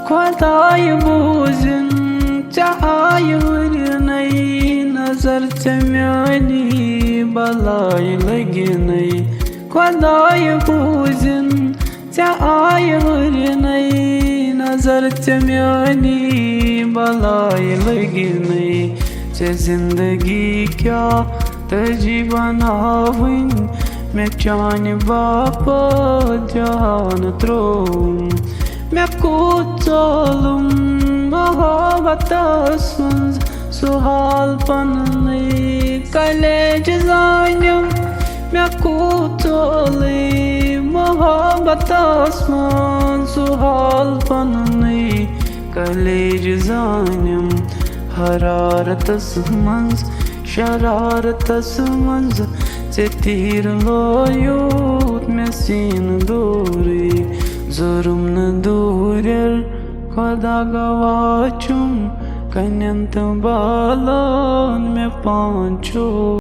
खुदाय बूजिन चाय वरनै नजर चम्यानी बलाय लगनै खुदाय बूजिन चाय वरनै नजर चम्यानी बलाय लगनै चे जिंदगी क्या तजी बनावुन मे चान बापत जान त्रोम मे कूद चलुम मोहब्बतस मंज सुहाल पन्नै कलेज जानिम मे कूद चलुम मोहब्बतस मंज सुहाल पन्नै कलेज जानिम हरारतस मंज शरारतस मंज चे तीर लोयुत मे सीन दूरी जुर्म न दूर खुदा गवाचुम कन्यंत बालन में पांचो।